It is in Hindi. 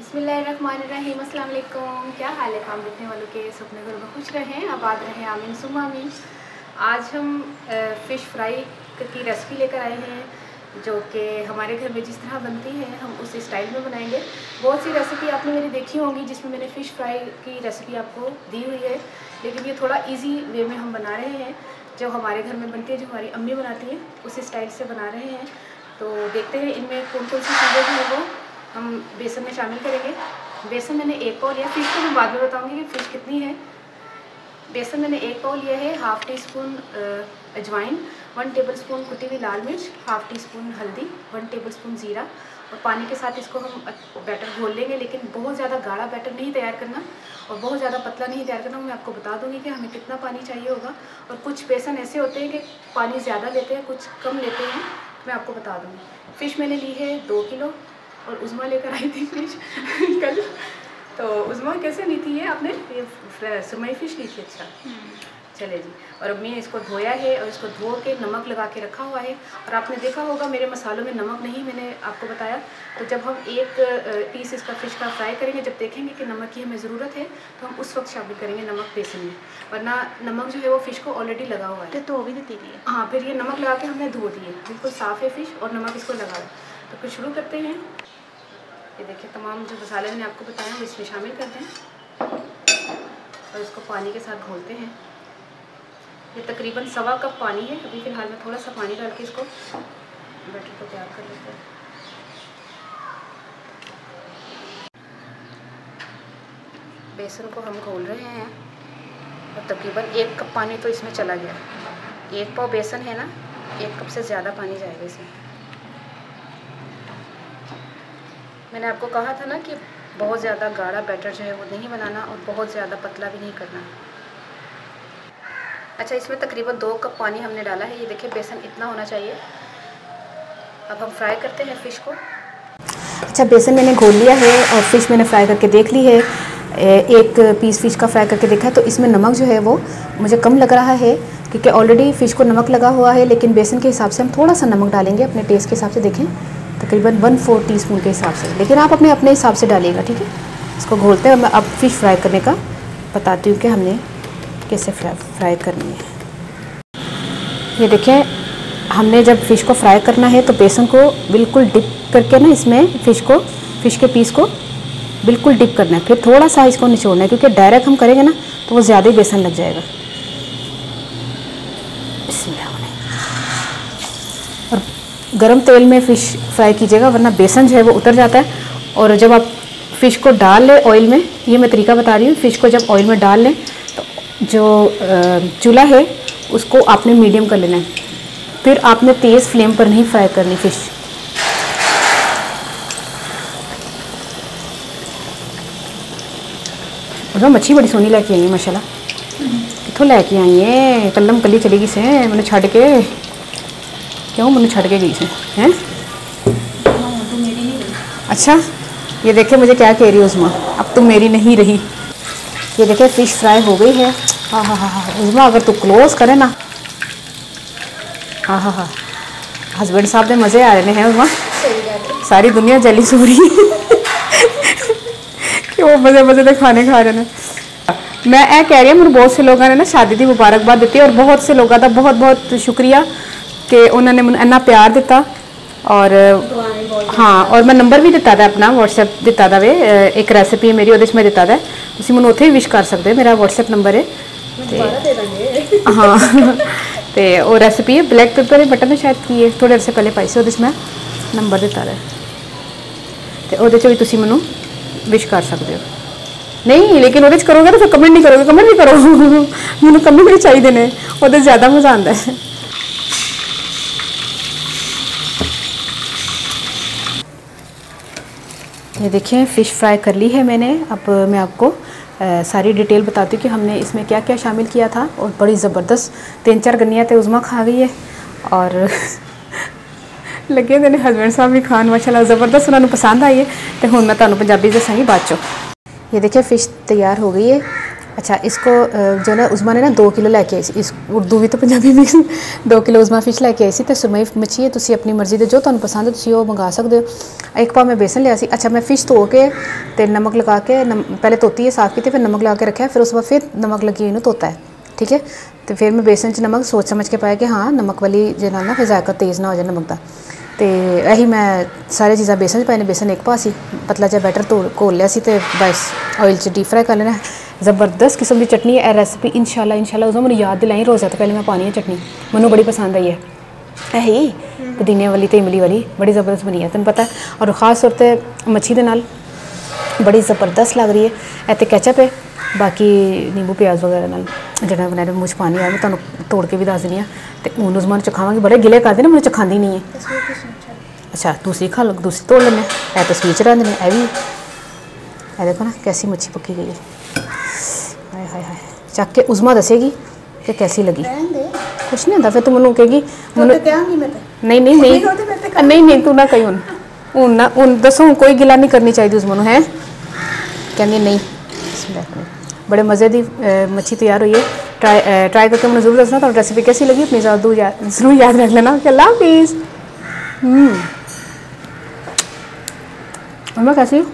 बिस्मिल्लाहिर्रहमानिर्रहीम, अस्सलाम वालेकुम। क्या हाल है काम देखने वालों के, सपने घरों में खुश रहें, आबाद रहें, आमीन सुम्मा आमीन। आज हम फ़िश फ्राई की रेसिपी लेकर आए हैं जो कि हमारे घर में जिस तरह बनती है हम उस स्टाइल में बनाएंगे। बहुत सी रेसिपी आपने मेरी देखी होंगी जिसमें मैंने फ़िश फ्राई की रेसिपी आपको दी हुई है, लेकिन ये थोड़ा ईजी वे में हम बना रहे हैं, जो हमारे घर में बनती है, जो हमारी अम्मी बनाती हैं उस स्टाइल से बना रहे हैं। तो देखते हैं इनमें कौन कौन सी चीज़ें जो है वो हम बेसन में शामिल करेंगे। बेसन मैंने 1 पाव लिया, फ़िश को मैं बाद में बताऊंगी कि फ़िश कितनी है। बेसन मैंने 1 पाव लिया है, हाफ़ टी स्पून अजवाइन, 1 टेबलस्पून कुटी हुई लाल मिर्च, हाफ़ टी स्पून हल्दी, 1 टेबलस्पून ज़ीरा, और पानी के साथ इसको हम बैटर घोल लेंगे। लेकिन बहुत ज़्यादा गाढ़ा बैटर नहीं तैयार करना और बहुत ज़्यादा पतला नहीं तैयार करना। मैं आपको बता दूंगी कि हमें कितना पानी चाहिए होगा। और कुछ बेसन ऐसे होते हैं कि पानी ज़्यादा लेते हैं, कुछ कम लेते हैं, मैं आपको बता दूँगी। फ़िश मैंने ली है 2 किलो और उज़मा लेकर आई थी फ़िश कल। तो उज़मा कैसे ली थी ये आपने? ये सुरमई फ़िश ली थी। अच्छा चले जी। और अब मैं इसको धोया है और इसको धो के नमक लगा के रखा हुआ है। और आपने देखा होगा मेरे मसालों में नमक नहीं, मैंने आपको बताया। तो जब हम एक पीस इसका फ़िश का फ्राई करेंगे, जब देखेंगे कि नमक की हमें ज़रूरत है तो हम उस वक्त शामिल करेंगे नमक बेसन में, वरना नमक जो है वो फ़िश को ऑलरेडी लगा हुआ है। तो भी देती है। हाँ, फिर ये नमक लगा के हमने धो दिए, बिल्कुल साफ़ है फ़िश और नमक इसको लगा है। तो फिर शुरू करते हैं। ये देखिए तमाम जो मसाले मैंने आपको बताया वो इसमें शामिल करते हैं और इसको पानी के साथ घोलते हैं। ये तकरीबन 1.25 कप पानी है। अभी फ़िलहाल में थोड़ा सा पानी डाल के इसको बैटर को तैयार कर लेते हैं। बेसन को हम घोल रहे हैं और तकरीबन 1 कप पानी तो इसमें चला गया। 1 पाव बेसन है ना, 1 कप से ज़्यादा पानी जाएगा इसमें। मैंने आपको कहा था ना कि बहुत ज़्यादा गाढ़ा बैटर जो है वो नहीं बनाना और बहुत ज़्यादा पतला भी नहीं करना। अच्छा, इसमें तकरीबन 2 कप पानी हमने डाला है। ये देखिए बेसन इतना होना चाहिए। अब हम फ्राई करते हैं फ़िश को। अच्छा, बेसन मैंने घोल लिया है और फ़िश मैंने फ्राई करके देख ली है। एक पीस फ़िश का फ्राई करके देखा है तो इसमें नमक जो है वो मुझे कम लग रहा है, क्योंकि ऑलरेडी फ़िश को नमक लगा हुआ है। लेकिन बेसन के हिसाब से हम थोड़ा सा नमक डालेंगे अपने टेस्ट के हिसाब से। देखें तकरीबन 1/4 टीस्पून के हिसाब से, लेकिन आप अपने हिसाब से डालिएगा, ठीक है। इसको घोलते हैं। मैं अब फ़िश फ्राई करने का बताती हूँ कि हमने कैसे फ्राई करनी है। ये देखें, हमने जब फ़िश को फ्राई करना है तो बेसन को बिल्कुल डिप करके ना इसमें फ़िश के पीस को बिल्कुल डिप करना है। फिर थोड़ा सा इसको निचोड़ना है, क्योंकि डायरेक्ट हम करेंगे ना तो वो ज़्यादा ही बेसन लग जाएगा। और गरम तेल में फ़िश फ्राई कीजिएगा, वरना बेसन जो है वो उतर जाता है। और जब आप फ़िश को डाल लें ऑयल में, ये मैं तरीका बता रही हूँ, फ़िश को जब ऑयल में डाल लें तो जो चूल्हा है उसको आपने मीडियम कर लेना है। फिर आपने तेज़ फ्लेम पर नहीं फ्राई करनी फ़िश। और मच्छी बड़ी सोनी लेके आई है माशाल्लाह। कितों लेके आई है? कलम कली चली गई से मैंने छड़ के। क्यों मैंने छड़ के गई से हैं? अच्छा, ये देखे मुझे क्या कह रही है उज़मा, अब तुम मेरी नहीं रही। ये देखे फ़िश फ्राई हो गई है। हाँ हाँ हाँ हाँ उज़मा, अगर तू क्लोज करे ना, हाँ हाँ हाँ, हस्बैंड साहब के मज़े आ रहे हैं उज़मा। सारी दुनिया जली सो रही है कि वो मज़े मज़े से खाने खा रहे हैं। मैं ए कह रही हूँ, मुझे बहुत से लोगों ने ना शादी की मुबारकबाद दी और बहुत से लोगों का बहुत बहुत शुक्रिया कि उन्होंने मैंने इतना प्यार दिता। और हाँ, और मैं नंबर भी दिता था अपना, व्हाट्सएप दिता था वे, एक रेसिपी मेरी वो में दिता था, तुम मैंने उत्थे भी विश कर सकते, मेरा व्हाट्सएप नंबर है। हाँ तो वो रेसिपी है ब्लैक पेपर बटन शायद की है, थोड़े अरसे पहले पाई से वो मैं नंबर दिता है। तो वो भी तुम मैनू विश कर सकते हो। नहीं, लेकिन वो करोगे तो फिर कमेंट नहीं करोगे, कमेंट नहीं करो मैंने कमेंट भी चाहिए ने, वो ज़्यादा मज़ा आता है। ये देखिए फ़िश फ्राई कर ली है मैंने। अब मैं आपको सारी डिटेल बताती हूँ कि हमने इसमें क्या क्या शामिल किया था। और बड़ी ज़बरदस्त 3-4 गन्नियाँ तो उज़मा खा गई है और लगे मेरे हस्बैंड साहब भी खान माशाल्लाह ज़बरदस्त, उन्होंने पसंद आई है। तो हुण मैं तुहानूं पंजाबी दसांगी बाद चों। ये देखिए फ़िश तैयार हो गई है। अच्छा इसको जो ना उस्मा ने ना 2 किलो लैके आई सी, इस उर्दू भी तो पंजाबी भी 2 किलो उस्मा फिश लैके आई सी। तो सुरमई मच्छी है, तुसी अपनी मर्जी दे जो तुहानूं पसंद है तुसी वो मंगा सकते हो। एक पाव मैं बेसन लिया सी। अच्छा मैं फिश धो के ते नमक लगा के पहले धोती है, साफ़ की, फिर नमक लगा के रखा है, फिर उस बाद फिर नमक लगी इन्हूं धोता है, ठीक है। तो फिर मैं बेसन च नमक सोच समझ के पाया कि हाँ नमक वाली जो ना फिर जायका तेज़ ना हो जाए नमक का। तो यही मैं सारी चीज़ा बेसन च पाई ने, बेसन एक पा सी, पतला जिहा बैटर घोल लिया सी, ते बस ऑयल च डीप फ्राई कर लेना। ज़बरदस्त किस्म की चटनी है। रेसिपी इंशाल्लाह उस मैंने याद दिलाई, रोज़ा तो पहले मैं पानी है चटनी, मैनू बड़ी पसंद आई है ही पुदीने वाली ते इमली वाली, बड़ी ज़बरदस्त बनी है, तेन पता है। और ख़ास तौर पर मच्छी के नाल बड़ी ज़बरदस्त लग रही है। ए ते कैचअप है, बाकी नींबू प्याज वगैरह नाल जिहड़ा बनाया मुझ पानी आया, मैं तुहानूं तोड़ के भी दस दिनी। तो हूँ उस मन चखावांगी, बड़े गिले करते ना, मैंने चखांदी नहीं है। अच्छा दूसरी खा लो, दूसरी तोड़ लेने, ए तस्वीर च रहने ए भी। ए देखो ना कैसी मच्छी पक्की गई है, हाय हाय हाय। चख के उस्मा दसेगी कि कैसी लगी। कुछ नहीं होता, फिर तू मैनू कहेगी नहीं नहीं नहीं नहीं नहीं तू ना कही हूँ ना दसो, कोई गिला नहीं करनी चाहिए उस मैनू है, कहनी नहीं। बड़े मज़े की मच्छी तैयार हुई है, ट्राई करके मैंने जरूर दसना तो रेसिपी कैसी लगी, अपनी जरूर याद रख लेना। अल्लाह हाफिज़। मैं कैसी हूँ?